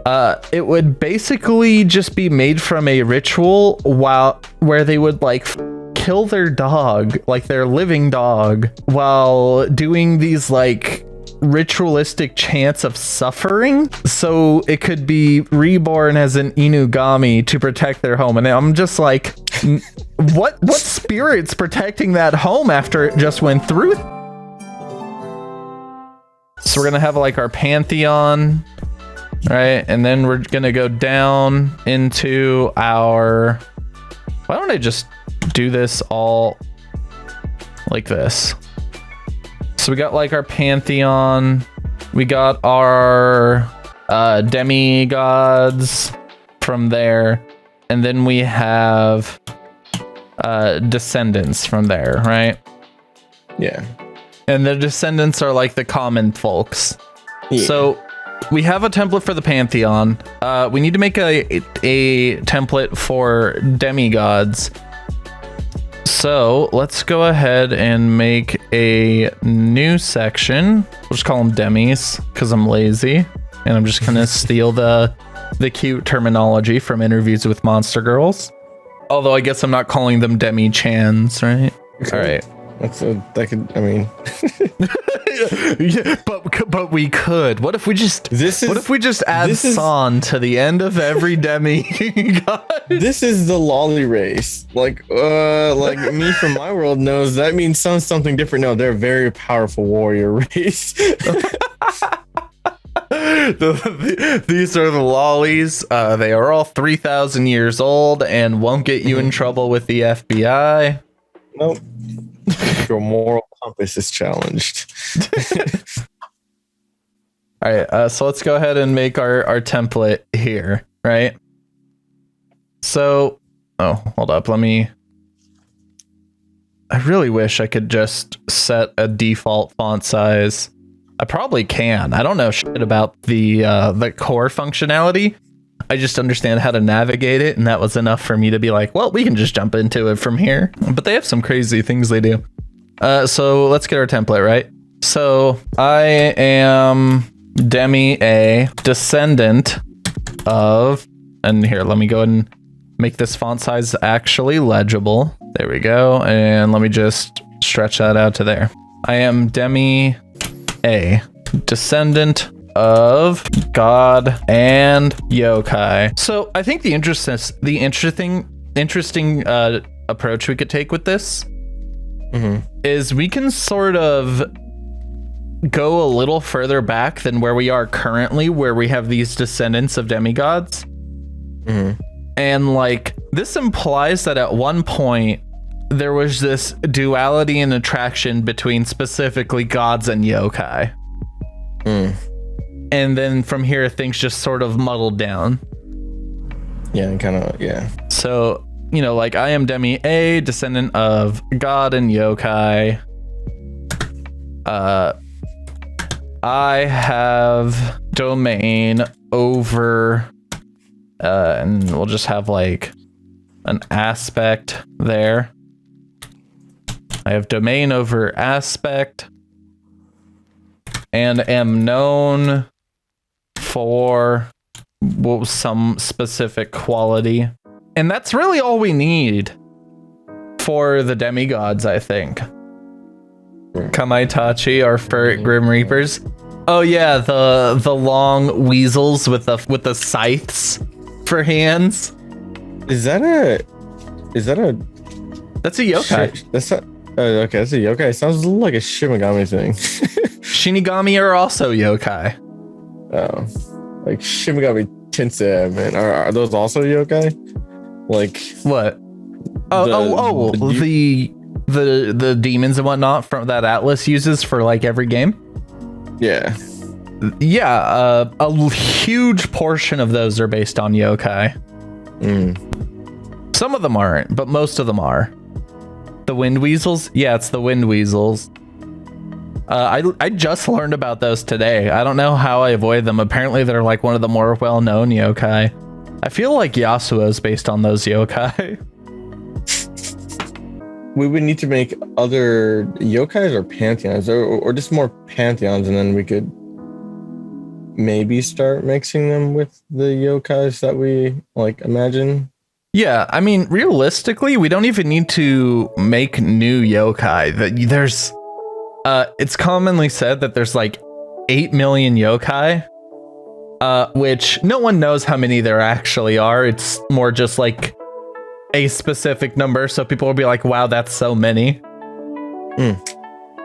It would basically just be made from a ritual where they would like kill their dog, like their living dog, while doing these like ritualistic chants of suffering, so it could be reborn as an Inugami to protect their home. And I'm just like, what spirit's protecting that home after it just went through? So we're gonna have like our pantheon, right? And then we're gonna go down into our, why don't I just do this all like this? So we got like our pantheon, we got our demigods from there, and then we have descendants from there, right? Yeah. And the descendants are like the common folks. Yeah. So we have a template for the pantheon. We need to make a template for demigods. So let's go ahead and make a new section. We'll just call them demis because I'm lazy, and I'm just gonna steal the cute terminology from interviews with monster girls. Although I guess I'm not calling them demi-chans, right? Okay. All right. That could, I mean, yeah, but we could. What if we just add San to the end of every demigod? This is the lolly race. Like me from my world knows that means something different. No, they're a very powerful warrior race. These are the lollies. They are all 3,000 years old and won't get you in trouble with the FBI. Nope. Your moral compass is challenged. All right, so let's go ahead and make our template here, right? So, oh, hold up, I really wish I could just set a default font size. I probably can. I don't know shit about the core functionality. I just understand how to navigate it, and that was enough for me to be like, well, we can just jump into it from here. But they have some crazy things they do. So let's get our template, right? So I am a descendant of, and here, let me go ahead and make this font size actually legible. There we go. And let me just stretch that out to there. I am a descendant of God and yokai. So I think the interesting approach we could take with this is we can sort of go a little further back than where we are currently, where we have these descendants of demigods. And like, this implies that at one point there was this duality and attraction between specifically gods and yokai. And then from here, things just sort of muddled down. Yeah, kind of, yeah. So, you know, like I am a descendant of God and yokai. I have domain over, and we'll just have like an aspect there. I have domain over aspect and am known for some specific quality. And that's really all we need for the demigods, I think. Kamaitachi, our Furret Grim Reapers. Oh yeah, the long weasels with the scythes for hands. Is that a That's a yokai. That's not okay, that's a yokai. It sounds like a Shinigami thing. Shinigami are also yokai. Oh. Like Shinigami Tensei, man. Are those also yokai? Like what? The demons and whatnot from that Atlas uses for like every game. Yeah. Yeah, a huge portion of those are based on yokai. Some of them aren't, but most of them are. The wind weasels? Yeah, it's the wind weasels. I just learned about those today. I don't know how I avoid them. Apparently they're like one of the more well-known yokai. I feel like Yasuo is based on those yokai. We would need to make other yokais or pantheons, or just more pantheons, and then we could maybe start mixing them with the yokais that we like imagine. Yeah, I mean, realistically, we don't even need to make new yokai. There's, it's commonly said that there's like 8 million yokai, which no one knows how many there actually are. It's more just like a specific number, so people will be like, wow, that's so many.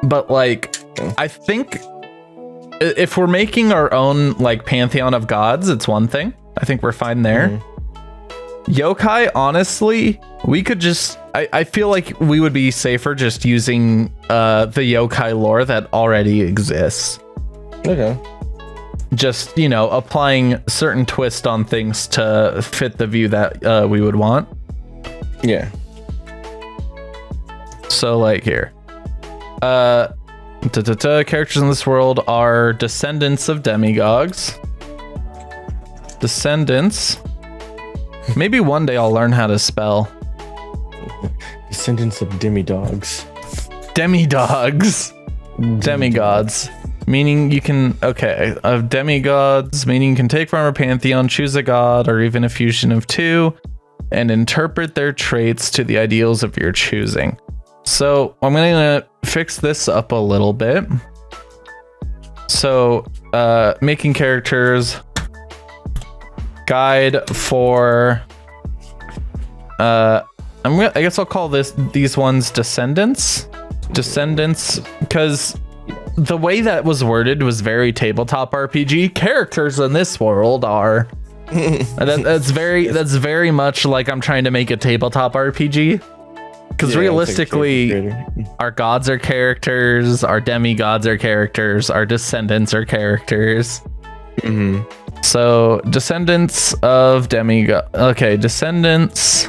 But like, I think if we're making our own like pantheon of gods, it's one thing. I think we're fine there. Yokai, honestly, we could just, I feel like we would be safer just using the yokai lore that already exists. Okay. Just, you know, applying certain twist on things to fit the view that we would want. Yeah. So like here. Characters in this world are descendants of demigods. Descendants. Maybe one day I'll learn how to spell. Descendants of demidogs. Demidogs. Demigods. Meaning you can, okay, of demigods, meaning you can take from a pantheon, choose a god, or even a fusion of two, and interpret their traits to the ideals of your choosing. So I'm gonna fix this up a little bit. So making characters, guide for I guess I'll call these ones descendants, because the way that was worded was very tabletop RPG. Characters in this world are that's very much like I'm trying to make a tabletop RPG. Because realistically, our gods are characters, our demigods are characters, our descendants are characters. So descendants of demigods. Okay, descendants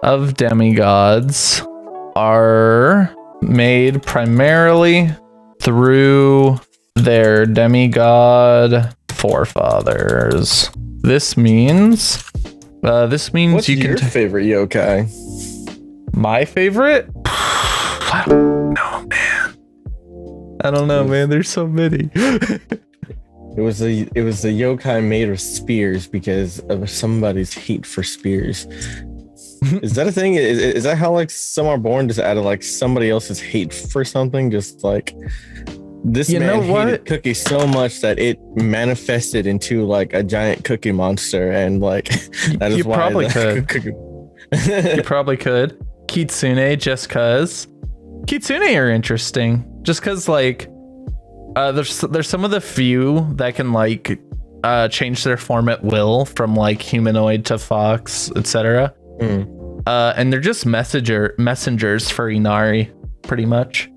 of demigods are made primarily through their demigod forefathers. This means What's you your can favorite yokai? My favorite? I don't know, man. I don't know, man. There's so many. It was the yokai made of spears because of somebody's hate for spears. Is that a thing? Is that how like some are born, just out of like somebody else's hate for something? Just like this man hated cookies so much that it manifested into like a giant cookie monster, and like that is you why probably could. You probably could. Kitsune, just cause. Kitsune are interesting, just cause like there's some of the few that can like change their form at will from like humanoid to fox, etc. And they're just messengers for Inari, pretty much.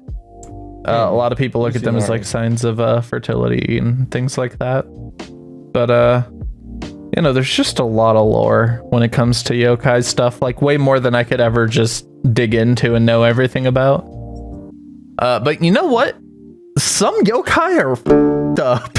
A lot of people look at them as like signs of fertility and things like that. But you know, there's just a lot of lore when it comes to yokai stuff, like way more than I could ever just dig into and know everything about. But you know what? Some yokai are f***ed up.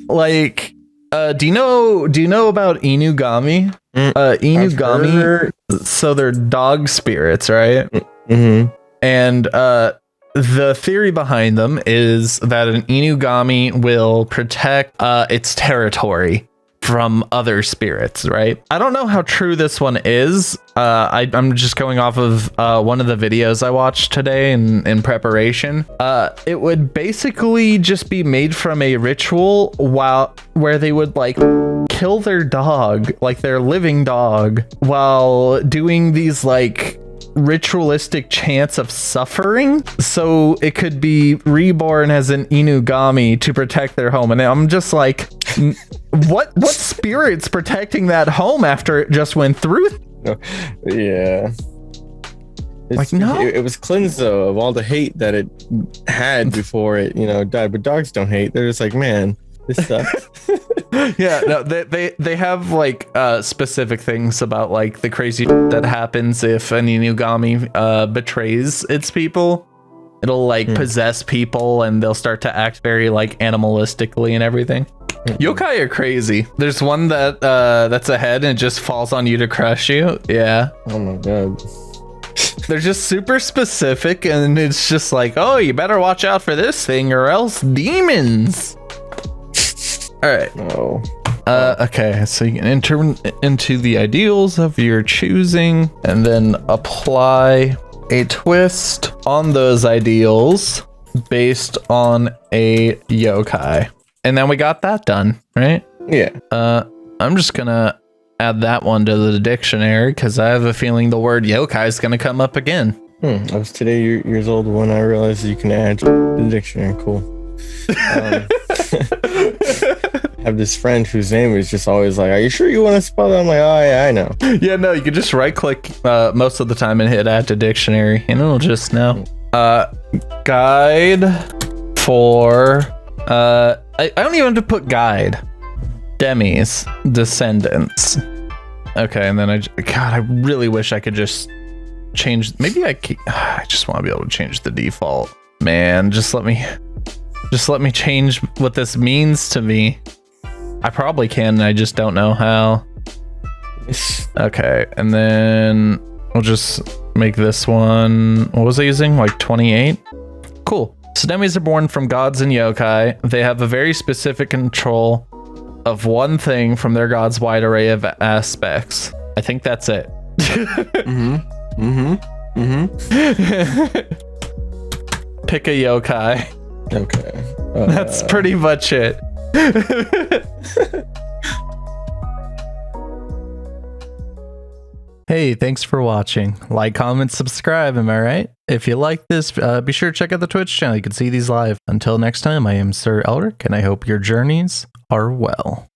Like, do you know about Inugami? Inugami. So they're dog spirits, right? And the theory behind them is that an Inugami will protect its territory from other spirits, right? I don't know how true this one is. I'm just going off of one of the videos I watched today in preparation. It would basically just be made from a ritual where they would like kill their dog, like their living dog, while doing these like ritualistic chants of suffering, so it could be reborn as an Inugami to protect their home. And I'm just like, what spirit's protecting that home after it just went through? Yeah. Like, no, it was cleansed though of all the hate that it had before it, you know, died. But dogs don't hate. They're just like, man, this sucks. Yeah, no, they have like specific things about like the crazy that happens if an Inugami betrays its people. It'll like possess people, and they'll start to act very like animalistically and everything. Yokai are crazy. There's one that's a head and it just falls on you to crush you. Yeah. Oh my god. They're just super specific, and it's just like, oh, you better watch out for this thing or else demons. All right. No. Okay, so you can enter into the ideals of your choosing and then apply a twist on those ideals based on a yokai. And then we got that done, right? Yeah. I'm just gonna add that one to the dictionary because I have a feeling the word yokai is gonna come up again. I was today years old when I realized you can add to the dictionary. Cool. I have this friend whose name is just always like, "Are you sure you want to spell that?" I'm like, "Oh yeah, I know." Yeah, no, you can just right click most of the time and hit add to dictionary and it'll just know. Guide for I don't even have to put guide. Demi's descendants. Okay, and then I really wish I could just change. Maybe I just want to be able to change the default. Man, just let me change what this means to me. I probably can, I just don't know how. Okay, and then we'll just make this one, what was I using? Like 28? Cool. So demis are born from gods and yokai. They have a very specific control of one thing from their god's wide array of aspects. I think that's it. Pick a yokai. Okay. That's pretty much it. Hey, thanks for watching. Like, comment, subscribe, am I right? If you like this, be sure to check out the Twitch channel. You can see these live. Until next time, I am Sir Elric, and I hope your journeys are well.